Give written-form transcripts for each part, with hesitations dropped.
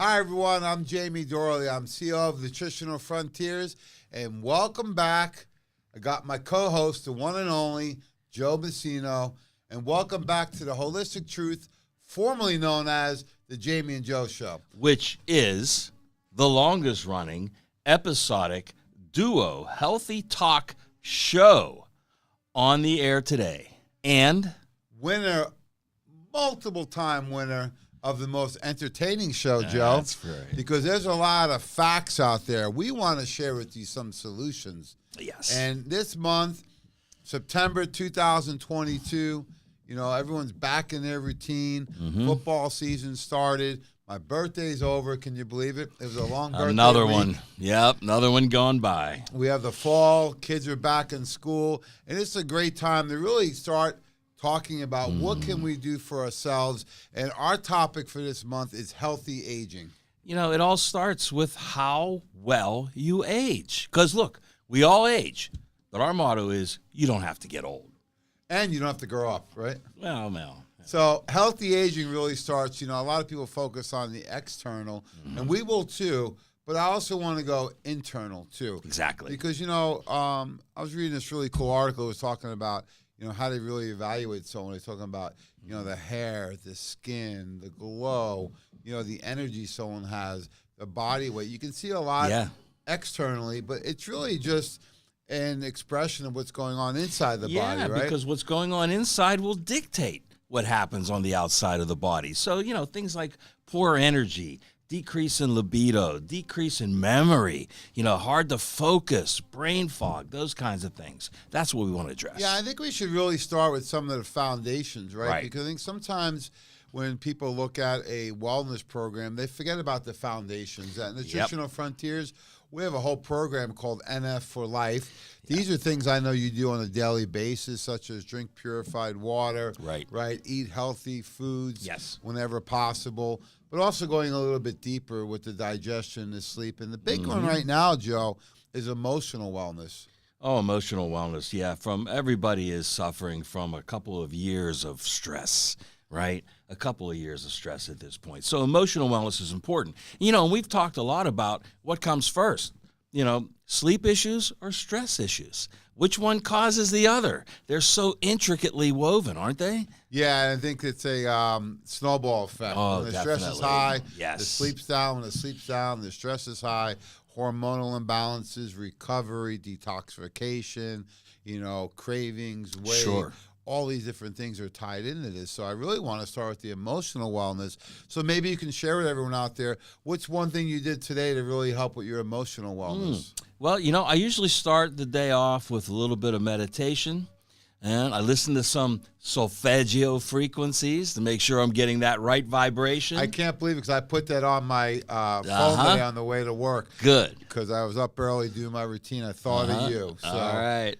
Hi, everyone. I'm Jamie Dorley. I'm CEO of Nutritional Frontiers, and welcome back. I got my co-host, the one and only Joe Messino, and welcome back to the Holistic Truth, formerly known as the Jamie and Joe Show, which is the longest-running episodic duo healthy talk show on the air today, and multiple-time winner of the most entertaining show, Joe. That's right. Because there's a lot of facts out there. We want to share with you some solutions. Yes. And this month, September 2022, everyone's back in their routine. Mm-hmm. Football season started. My birthday's over. Can you believe it? It was a long birthday Another week. one. Yep, another one gone by. We have the fall. Kids are back in school. And it's a great time to really start talking about what can we do for ourselves. And our topic for this month is healthy aging. It all starts with how well you age. Because, look, we all age. But our motto is, you don't have to get old. And you don't have to grow up, right? Well. So healthy aging really starts, a lot of people focus on the external, and we will too, but I also want to go internal too. Exactly. Because, I was reading this really cool article. It was talking about, how they really evaluate someone. They're talking about, the hair, the skin, the glow, the energy someone has, the body weight. You can see a lot externally, but it's really just an expression of what's going on inside the body, right? Yeah, because what's going on inside will dictate what happens on the outside of the body. So, things like poor energy, decrease in libido, decrease in memory, hard to focus, brain fog, those kinds of things. That's what we want to address. Yeah, I think we should really start with some of the foundations, right? Because I think sometimes when people look at a wellness program, they forget about the foundations. At Nutritional Frontiers, we have a whole program called NF for Life. These are things I know you do on a daily basis, such as drink purified water, right? Eat healthy foods whenever possible, but also going a little bit deeper with the digestion, the sleep. And the big one right now, Joe, is emotional wellness. Oh, emotional wellness, yeah. Everybody is suffering from a couple of years of stress, right? A couple of years of stress at this point. So emotional wellness is important. And we've talked a lot about what comes first. Sleep issues or stress issues. Which one causes the other? They're so intricately woven, aren't they? Yeah, I think it's a snowball effect. Oh, when the stress is high, the sleep's down. When the sleep's down, the stress is high. Hormonal imbalances, recovery, detoxification, cravings, weight. All these different things are tied into this. So I really want to start with the emotional wellness. So maybe you can share with everyone out there, what's one thing you did today to really help with your emotional wellness? Well, I usually start the day off with a little bit of meditation. And I listen to some solfeggio frequencies to make sure I'm getting that right vibration. I can't believe it because I put that on my phone today on the way to work. Good. Because I was up early doing my routine. I thought of you. So. All right.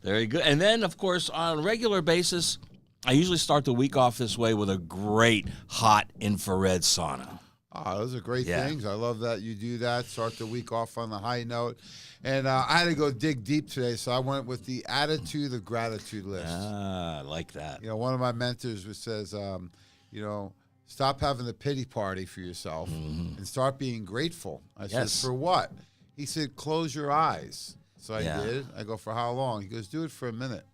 Very good. And then, of course, on a regular basis, I usually start the week off this way with a great hot infrared sauna. Oh, those are great things. I love that you do that. Start the week off on the high note. And I had to go dig deep today, so I went with the attitude of gratitude list. I like that. One of my mentors says, stop having the pity party for yourself and start being grateful. I said, for what? He said, close your eyes. So I did. I go, for how long? He goes, do it for a minute.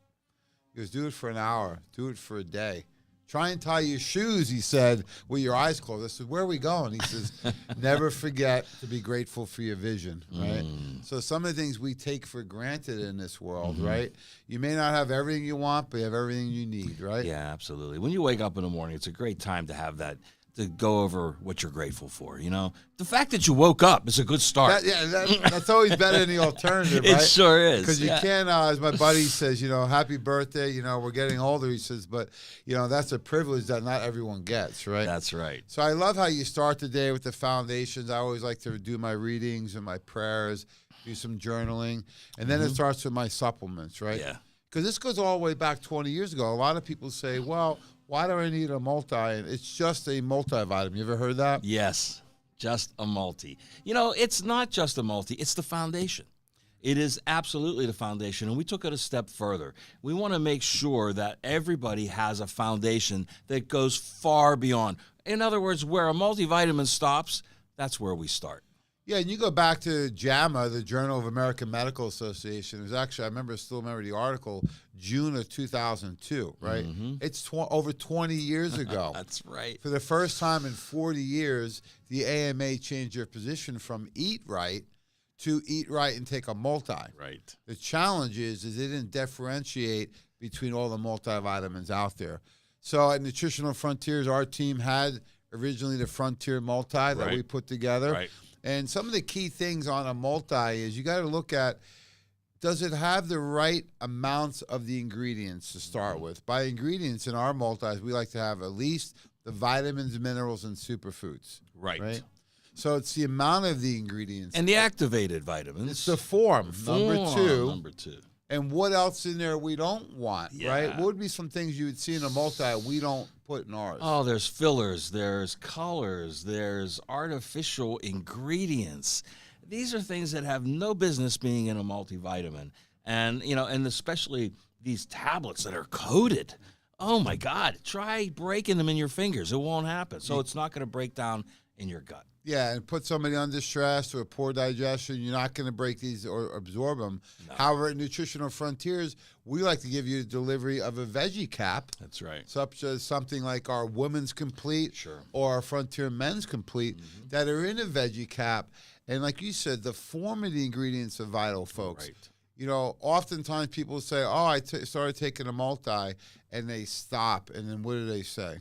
He goes, do it for an hour. Do it for a day. Try and tie your shoes, he said, with your eyes closed. I said, where are we going? He says, never forget to be grateful for your vision, right? So some of the things we take for granted in this world, right? You may not have everything you want, but you have everything you need, right? Yeah, absolutely. When you wake up in the morning, it's a great time to have that, to go over what you're grateful for, The fact that you woke up is a good start. That's always better than the alternative, right? It sure is. Because you can't, as my buddy says, happy birthday, we're getting older, he says, but, that's a privilege that not everyone gets, right? That's right. So I love how you start the day with the foundations. I always like to do my readings and my prayers, do some journaling, and then it starts with my supplements, right? Yeah. Because this goes all the way back 20 years ago. A lot of people say, well, why do I need a multi? It's just a multivitamin. You ever heard that? Yes, just a multi. It's not just a multi. It's the foundation. It is absolutely the foundation, and we took it a step further. We want to make sure that everybody has a foundation that goes far beyond. In other words, where a multivitamin stops, that's where we start. Yeah, and you go back to JAMA, the Journal of American Medical Association. It was actually, still remember the article, June of 2002, right? Mm-hmm. It's over 20 years ago. That's right. For the first time in 40 years, the AMA changed their position from eat right to eat right and take a multi. Right. The challenge is they didn't differentiate between all the multivitamins out there. So at Nutritional Frontiers, our team had originally the Frontier Multi that we put together. Right. And some of the key things on a multi is you got to look at, does it have the right amounts of the ingredients to start with? By ingredients in our multis, we like to have at least the vitamins, minerals, and superfoods. Right. So it's the amount of the ingredients. And the activated vitamins. It's the form. Number two. And what else in there we don't want, right? What would be some things you would see in a multi we don't put in ours? Oh, there's fillers, there's colors, there's artificial ingredients. These are things that have no business being in a multivitamin. And, and especially these tablets that are coated. Oh, my God. Try breaking them in your fingers. It won't happen. So it's not going to break down in your gut. Yeah, and put somebody under stress or poor digestion, you're not going to break these or absorb them. No. However, at Nutritional Frontiers, we like to give you the delivery of a veggie cap. That's right. Such as something like our Women's Complete or our Frontier Men's Complete that are in a veggie cap. And like you said, the form of the ingredients are vital, folks. Right. Oftentimes people say, I started taking a multi, and they stop. And then what do they say?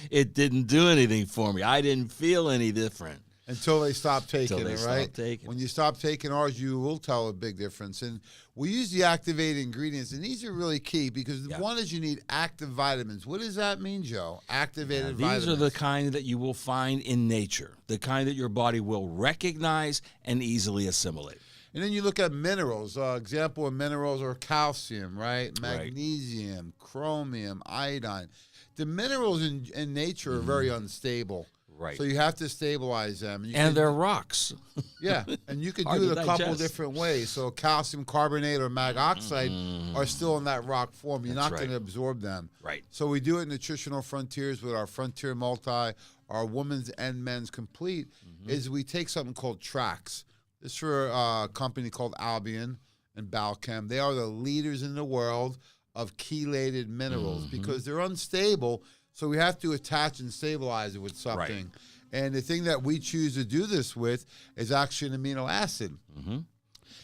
It didn't do anything for me. I didn't feel any different. Until they stop taking it, right? Taking. When you stop taking ours, you will tell a big difference. And we use the activated ingredients, and these are really key because one is you need active vitamins. What does that mean, Joe? Activated vitamins. These are the kind that you will find in nature, the kind that your body will recognize and easily assimilate. And then you look at minerals. Example of minerals are calcium, right? Magnesium, chromium, iodine. The minerals in nature are very unstable. Right. So you have to stabilize them. And they're rocks. Yeah, and you could do it a couple different ways. So calcium carbonate or mag oxide are still in that rock form. You're not going to absorb them. Right. So we do it in Nutritional Frontiers with our Frontier Multi, our Women's and Men's Complete, is we take something called Trax. This is for a company called Albion and Balchem. They are the leaders in the world of chelated minerals because they're unstable. So we have to attach and stabilize it with something. Right. And the thing that we choose to do this with is actually an amino acid. And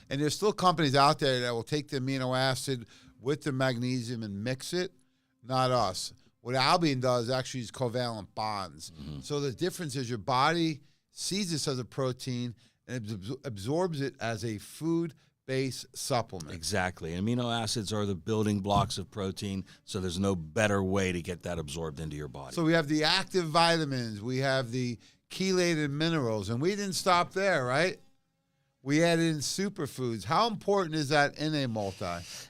there's still companies out there that will take the amino acid with the magnesium and mix it. Not us. What Albion does actually is covalent bonds. So the difference is your body sees this as a protein and absorbs it as a food-based supplement. Exactly. Amino acids are the building blocks of protein, so there's no better way to get that absorbed into your body. So we have the active vitamins, we have the chelated minerals, and we didn't stop there, right? We added in superfoods. How important is that in a multi?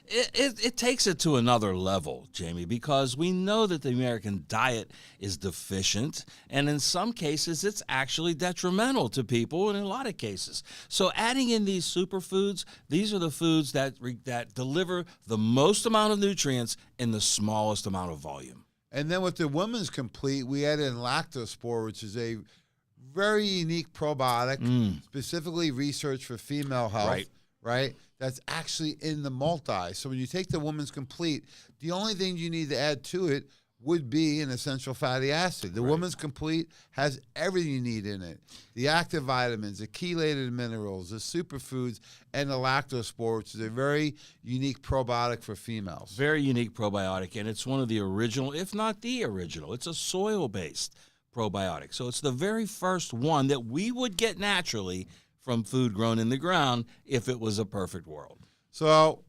It takes it to another level, Jamie, because we know that the American diet is deficient, and in some cases, it's actually detrimental to people, and in a lot of cases. So adding in these superfoods, these are the foods that deliver the most amount of nutrients in the smallest amount of volume. And then with the Women's Complete, we added in Lactospore, which is a very unique probiotic, specifically researched for female health, right? That's actually in the multi. So when you take the Woman's Complete, the only thing you need to add to it would be an essential fatty acid. The Woman's Complete has everything you need in it. The active vitamins, the chelated minerals, the superfoods, and the Lactospore, which is a very unique probiotic for females. Very unique probiotic, and it's one of the original, if not the original. It's a soil-based probiotic. So it's the very first one that we would get naturally from food grown in the ground if it was a perfect world. So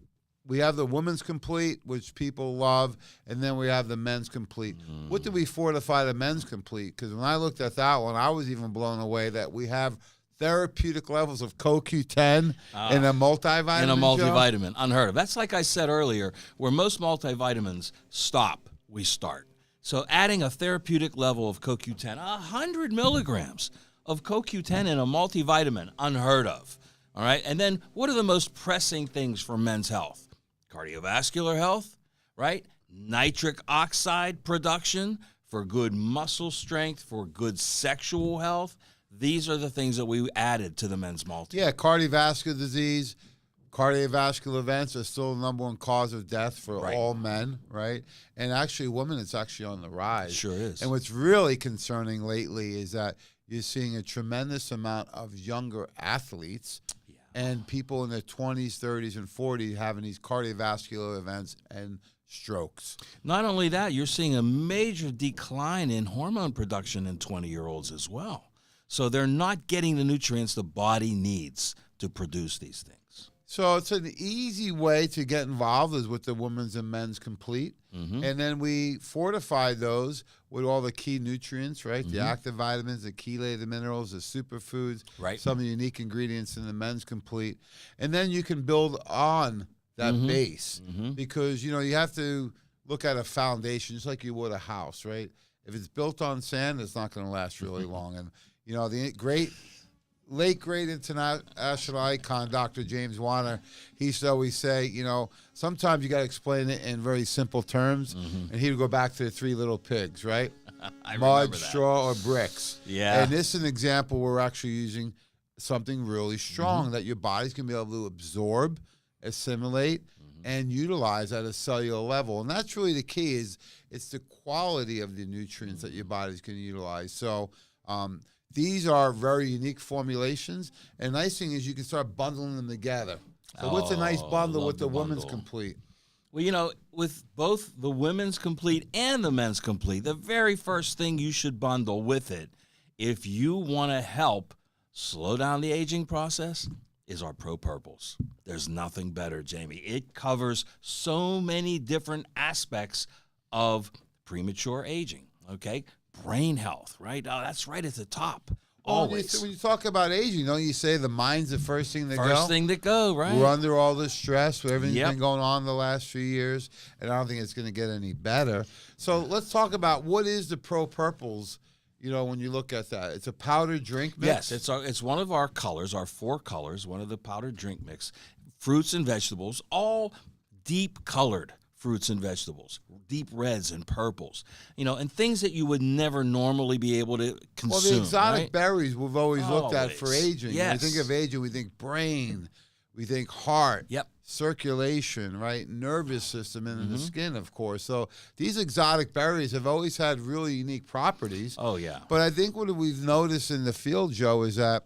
we have the Women's Complete, which people love, and then we have the Men's Complete. What did we fortify the Men's Complete? Because when I looked at that one, I was even blown away that we have therapeutic levels of CoQ10 in a multivitamin. In a multivitamin, unheard of. That's like I said earlier, where most multivitamins stop, we start. So adding a therapeutic level of CoQ10, 100 milligrams of CoQ10 in a multivitamin, unheard of. All right. And then what are the most pressing things for men's health? Cardiovascular health, right? Nitric oxide production for good muscle strength, for good sexual health. these are the things that we added to the men's multi. Yeah, cardiovascular disease, cardiovascular events are still the number one cause of death for all men, right? And actually, women, it's actually on the rise. Sure is. And what's really concerning lately is that you're seeing a tremendous amount of younger athletes and people in their 20s, 30s, and 40s having these cardiovascular events and strokes. Not only that, you're seeing a major decline in hormone production in 20-year-olds as well. So they're not getting the nutrients the body needs to produce these things. So it's an easy way to get involved is with the Women's and Men's Complete. Mm-hmm. And then we fortify those with all the key nutrients, right? The active vitamins, the chelated minerals, the superfoods, some of the unique ingredients in the Men's Complete. And then you can build on that base because, you know, you have to look at a foundation just like you would a house, right? If it's built on sand, it's not going to last really long. And, you know, the late great international icon, Dr. James Warner, he used to always say, you know, sometimes you got to explain it in very simple terms. And he would go back to the three little pigs, right? Mud, straw, or bricks. Yeah. And this is an example where we're actually using something really strong that your body's going to be able to absorb, assimilate, and utilize at a cellular level. And that's really the key is it's the quality of the nutrients that your body's going to utilize. So, these are very unique formulations. And the nice thing is you can start bundling them together. So what's a nice bundle with the Women's Complete? Well, you know, with both the Women's Complete and the Men's Complete, the very first thing you should bundle with it, if you want to help slow down the aging process, is our Pro Purples. There's nothing better, Jamie. It covers so many different aspects of premature aging, okay? Brain health, right? Oh, that's right at the top. Always. When you talk about aging, don't you say the mind's the first thing to go? First thing to go, right? We're under all this stress with everything's been going on the last few years, and I don't think it's going to get any better. So let's talk about what is the Pro Purples, you know, when you look at that. It's a powdered drink mix? Yes, it's one of our colors, our 4 colors, one of the powdered drink mix. Fruits and vegetables, all deep colored fruits and vegetables, deep reds and purples, you know, and things that you would never normally be able to consume. Well, the exotic berries we've always looked at for aging. Yes. When we think of aging, we think brain, we think heart, circulation, right, nervous system, and the skin, of course. So these exotic berries have always had really unique properties. Oh, yeah. But I think what we've noticed in the field, Joe, is that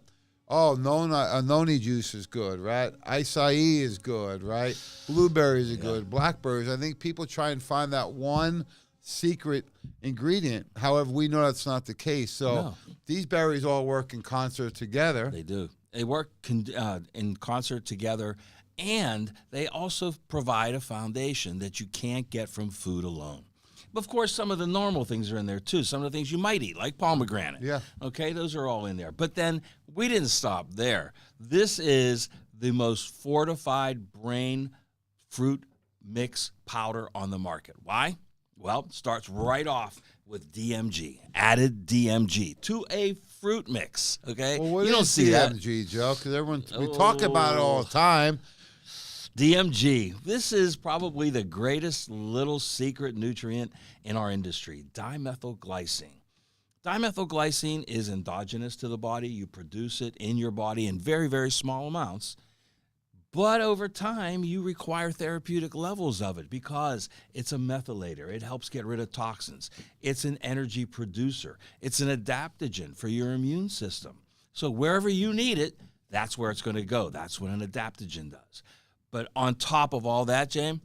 noni juice is good, right? Acai is good, right? Blueberries are good. Blackberries. I think people try and find that one secret ingredient. However, we know that's not the case. So these berries all work in concert together. They do. They work in concert together, and they also provide a foundation that you can't get from food alone. Of course, some of the normal things are in there, too. Some of the things you might eat, like pomegranate. Yeah. Okay, those are all in there. But then we didn't stop there. This is the most fortified brain fruit mix powder on the market. Why? Well, it starts right off with DMG, added DMG to a fruit mix, okay? Well, what you don't is see DMG, Joe? Because we talk about it all the time. DMG, this is probably the greatest little secret nutrient in our industry, dimethylglycine. Dimethylglycine is endogenous to the body. You produce it in your body in very, very small amounts. But over time, you require therapeutic levels of it because it's a methylator. It helps get rid of toxins. It's an energy producer. It's an adaptogen for your immune system. So wherever you need it, that's where it's going to go. That's what an adaptogen does. But on top of all that, James,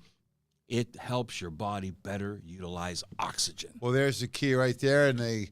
it helps your body better utilize oxygen. Well, there's the key right there. And a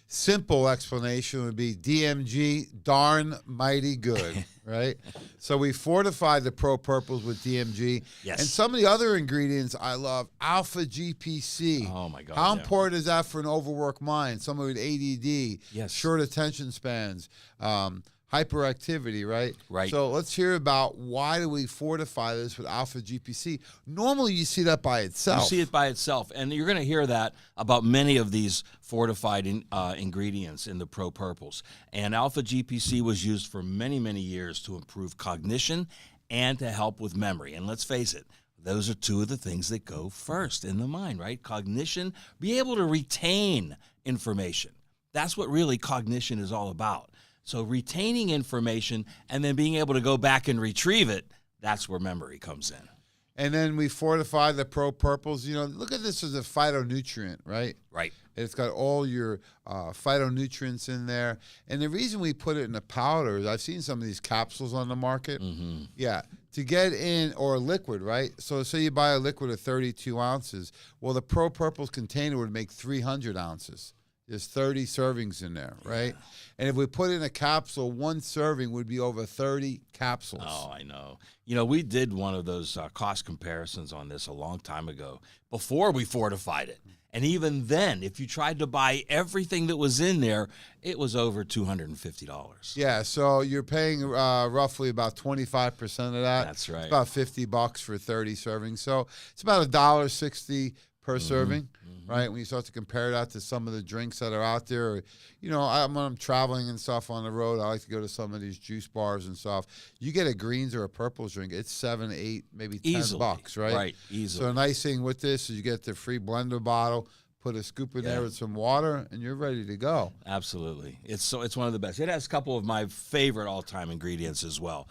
simple explanation would be DMG, darn mighty good, right? So we fortified the Pro Purples with DMG. Yes. And some of the other ingredients I love, alpha GPC. Oh, my God. How important is that for an overworked mind? Someone with ADD, short attention spans, hyperactivity, right? Right. So let's hear about why do we fortify this with alpha GPC. Normally you see that by itself. You see it by itself, and you're going to hear that about many of these fortified ingredients in the Pro Purples. And alpha GPC was used for many, many years to improve cognition and to help with memory. And let's face it, those are two of the things that go first in the mind, right? Cognition, be able to retain information. That's what really cognition is all about. So retaining information and then being able to go back and retrieve it, that's where memory comes in. And then we fortify the Pro Purples. You know, look at this as a phytonutrient, right? Right. It's got all your phytonutrients in there. And the reason we put it in a powder is I've seen some of these capsules on the market. Mm-hmm. Yeah. To get in, or a liquid, right? So say you buy a liquid of 32 ounces. Well, the Pro Purples container would make 300 ounces. There's 30 servings in there, right? Yeah. And if we put in a capsule, one serving would be over 30 capsules. Oh, I know. You know, we did one of those cost comparisons on this a long time ago before we fortified it. And even then, if you tried to buy everything that was in there, it was over $250. Yeah, so you're paying roughly about 25% of that. That's right. It's about $50 for 30 servings. So it's about $1.60 per serving, right? When you start to compare that to some of the drinks that are out there, or, you know, when I'm traveling and stuff on the road, I like to go to some of these juice bars and stuff. You get a greens or a purples drink, it's $7, $8, maybe $10, right? Right, easily. So a nice thing with this is you get the free blender bottle, put a scoop in there with some water, and you're ready to go. Absolutely. It's one of the best. It has a couple of my favorite all-time ingredients as well.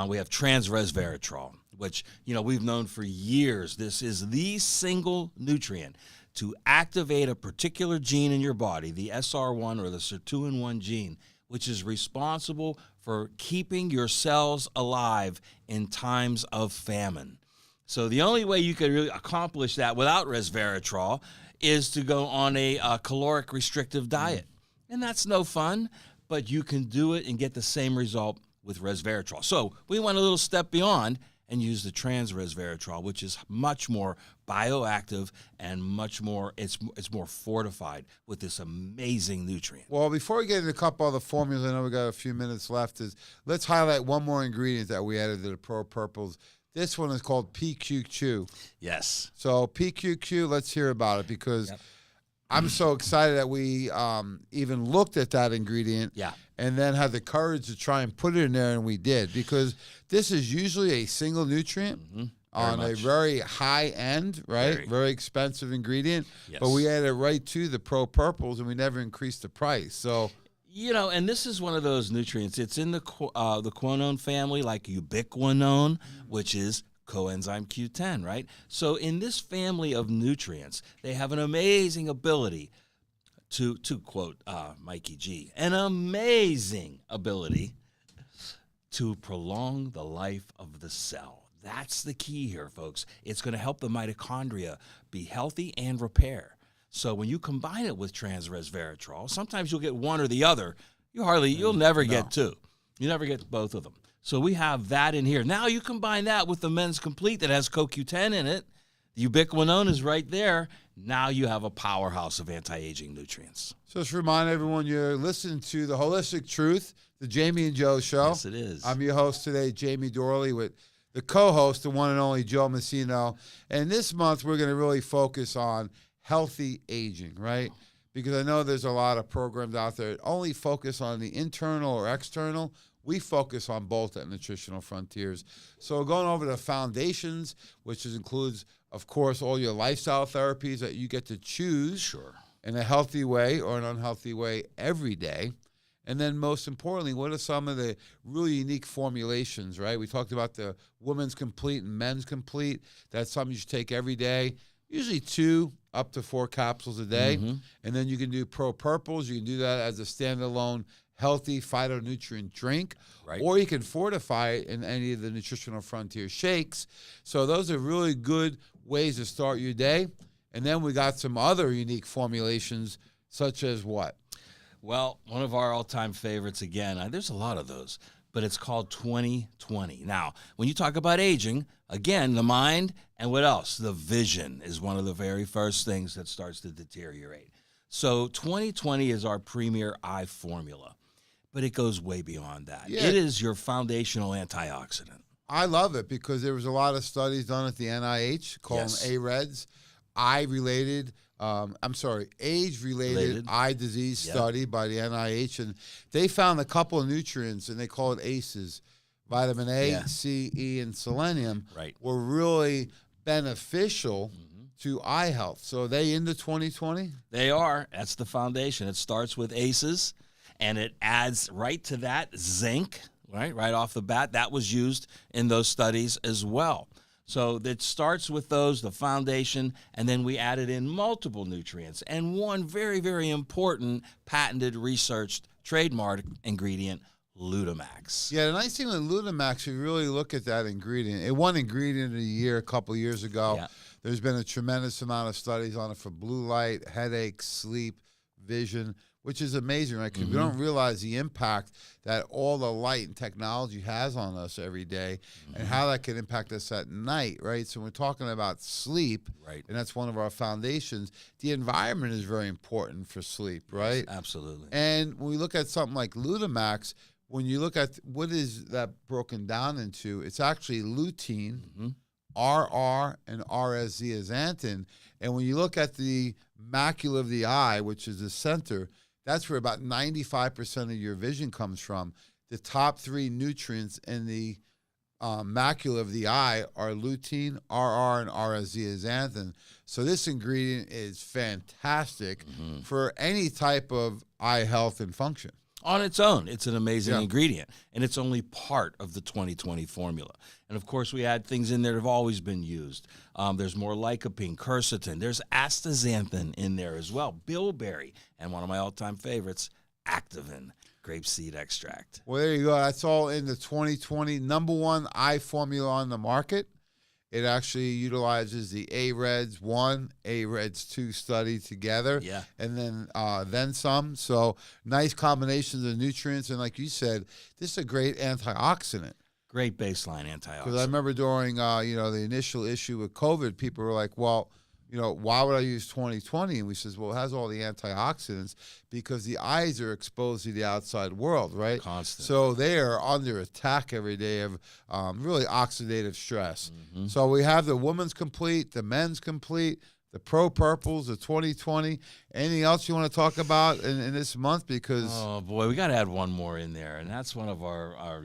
We have trans-resveratrol, which, you know, we've known for years. This is the single nutrient to activate a particular gene in your body, the SR1 or the sirtuin-1 gene, which is responsible for keeping your cells alive in times of famine. So the only way you can really accomplish that without resveratrol is to go on a caloric restrictive diet. And that's no fun, but you can do it and get the same result with resveratrol. So we went a little step beyond and used the trans resveratrol, which is much more bioactive and much more, it's more fortified with this amazing nutrient. Well, before we get into a couple other formulas, I know we got a few minutes left, let's highlight one more ingredient that we added to the Pro Purples. This one is called PQQ. Yes. So PQQ, let's hear about it, because I'm so excited that we even looked at that ingredient and then had the courage to try and put it in there, and we did, because this is usually a single nutrient on a very high end, right? Very expensive ingredient, but we added it right to the Pro Purples, and we never increased the price. So, you know, and this is one of those nutrients. It's in the quinone family, like ubiquinone, which is coenzyme Q10, right? So in this family of nutrients, they have an amazing ability to quote Mikey G, an amazing ability to prolong the life of the cell. That's the key here, folks. It's going to help the mitochondria be healthy and repair. So when you combine it with trans-resveratrol, sometimes you'll get one or the other. You'll never get two. You never get both of them. So we have that in here. Now you combine that with the Men's Complete that has CoQ10 in it. The ubiquinone is right there. Now you have a powerhouse of anti-aging nutrients. So just remind everyone, you're listening to The Holistic Truth, the Jamie and Joe Show. Yes, it is. I'm your host today, Jamie Dorley, with the co-host, the one and only Joe Messino. And this month, we're going to really focus on healthy aging, right? Because I know there's a lot of programs out there that only focus on the internal or external. We focus on both at Nutritional Frontiers. So going over the foundations, which includes, of course, all your lifestyle therapies that you get to choose in a healthy way or an unhealthy way every day. And then most importantly, what are some of the really unique formulations, right? We talked about the Women's Complete and Men's Complete. That's something you should take every day, usually 2 up to 4 capsules a day. And then you can do Pro Purples. You can do that as a standalone healthy phytonutrient drink, or you can fortify it in any of the Nutritional Frontier shakes. So those are really good ways to start your day. And then we got some other unique formulations, such as what? Well, one of our all-time favorites, again, there's a lot of those, but it's called 2020. Now, when you talk about aging, again, the mind and what else? The vision is one of the very first things that starts to deteriorate. So 2020 is our premier eye formula, but it goes way beyond that. It is your foundational antioxidant. I love it because there was a lot of studies done at the NIH called AREDS, age-related eye disease study by the NIH, and they found a couple of nutrients, and they call it ACEs, vitamin A, C, E, and selenium, were really beneficial to eye health. So are they into 2020? They are. That's the foundation. It starts with ACEs. and it adds right to that zinc, right off the bat. That was used in those studies as well. So it starts with those, the foundation, and then we added in multiple nutrients and one very, very important patented, researched, trademark ingredient, Lutamax. Yeah, the nice thing with Lutamax, you really look at that ingredient. It won ingredient of the year a couple of years ago. Yeah. There's been a tremendous amount of studies on it for blue light, headache, sleep, vision, which is amazing, right? Because we don't realize the impact that all the light and technology has on us every day and how that can impact us at night, right? So we're talking about sleep, Right. and that's one of our foundations. The environment is very important for sleep, right? Absolutely. And when we look at something like Lutamax, when you look at what is that broken down into, it's actually lutein, RR, and RS-zeaxanthin. And when you look at the macula of the eye, which is the center, that's where about 95% of your vision comes from. The top three nutrients in the macula of the eye are lutein, RR, and RS-zeaxanthin. So this ingredient is fantastic for any type of eye health and function. On its own, it's an amazing ingredient, and it's only part of the 2020 formula. And, of course, we add things in there that have always been used. There's more lycopene, quercetin. There's astaxanthin in there as well, bilberry, and one of my all-time favorites, Activin, grapeseed extract. Well, there you go. That's all in the 2020 #1 eye formula on the market. It actually utilizes the AREDS 1, AREDS 2 study together, and then some. So nice combinations of nutrients, and like you said, this is a great antioxidant. Great baseline antioxidant. Because I remember during the initial issue with COVID, people were like, well, why would I use 2020? And we says, well, it has all the antioxidants because the eyes are exposed to the outside world, right? Constant. So they are under attack every day of really oxidative stress. So we have the women's complete, the men's complete, the Pro Purples, the 2020. Anything else you want to talk about in this month? Because oh boy, we got to add one more in there, and that's one of our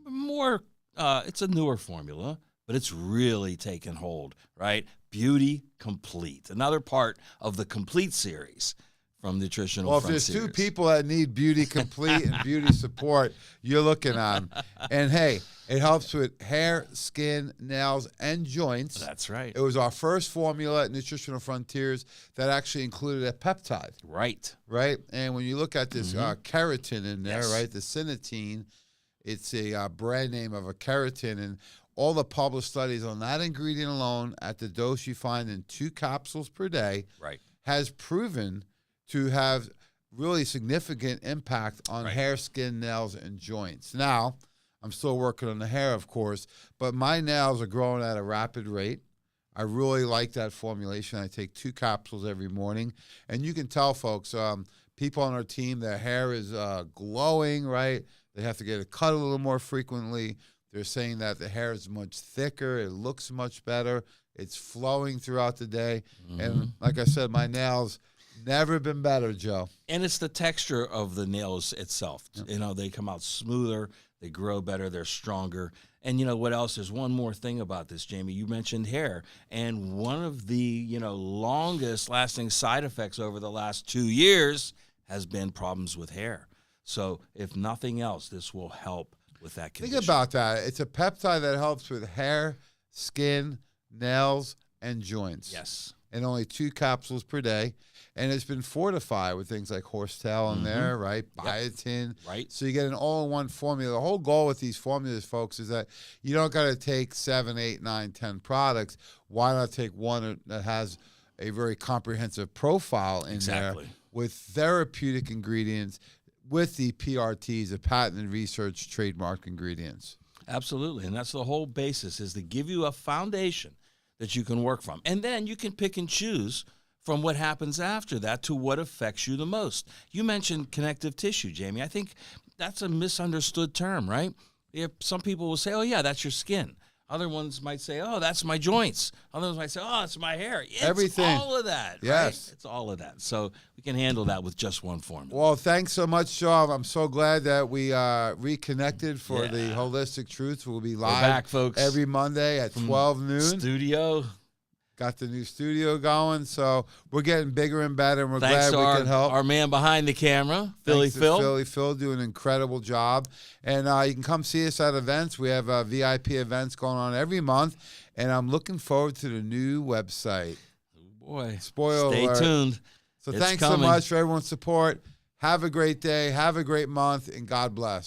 more. It's a newer formula, but it's really taken hold, right? Beauty Complete, another part of the Complete series from Nutritional Well, if Frontiers. there's two people that need Beauty Complete and beauty support, you're looking on. And hey, it helps with hair, skin, nails, and joints. That's right. It was our first formula at Nutritional Frontiers that actually included a peptide. Right. Right? And when you look at this keratin in there, Yes. right, the synatine, it's a brand name of a keratin, and all the published studies on that ingredient alone at the dose you find in 2 capsules per day Right. has proven to have really significant impact on hair, skin, nails, and joints. Now, I'm still working on the hair, of course, but my nails are growing at a rapid rate. I really like that formulation. I take 2 capsules every morning, and you can tell, folks, people on our team, their hair is glowing, right? They have to get it cut a little more frequently. They're saying that the hair is much thicker. It looks much better. It's flowing throughout the day. And like I said, my nails never been better, Joe. And it's the texture of the nails itself. Yep. They come out smoother. They grow better. They're stronger. And what else? There's one more thing about this, Jamie. You mentioned hair. And one of the, longest lasting side effects over the last 2 years has been problems with hair. So if nothing else, this will help with that condition. Think about that. It's a peptide that helps with hair, skin, nails, and joints. Yes. And only 2 capsules per day. And it's been fortified with things like horsetail in there, right? Biotin. Right. So you get an all-in-one formula. The whole goal with these formulas, folks, is that you don't got to take 7, 8, 9, 10 products. Why not take one that has a very comprehensive profile in there with therapeutic ingredients, with the PRTs, the patented research trademark ingredients. Absolutely. And that's the whole basis, is to give you a foundation that you can work from. And then you can pick and choose from what happens after that to what affects you the most. You mentioned connective tissue, Jamie. I think that's a misunderstood term, right? Some people will say, oh, yeah, that's your skin. Other ones might say, oh, that's my joints. Others might say, oh, it's my hair. It's everything. All of that. Yes. Right? It's all of that. So we can handle that with just one formula. Well, thanks so much, Sean. I'm so glad that we reconnected for the Holistic Truth. We'll be live back, folks. every Monday at 12 noon. Studio Got the new studio going, so we're getting bigger and better, and we're Thanks glad we can help. Our man behind the camera, Philly Phil. Philly Phil doing an incredible job. And you can come see us at events. We have VIP events going on every month, and I'm looking forward to the new website. Oh boy. Spoiler Stay alert. tuned. So It's thanks coming. so much for everyone's support. Have a great day. Have a great month, and God bless.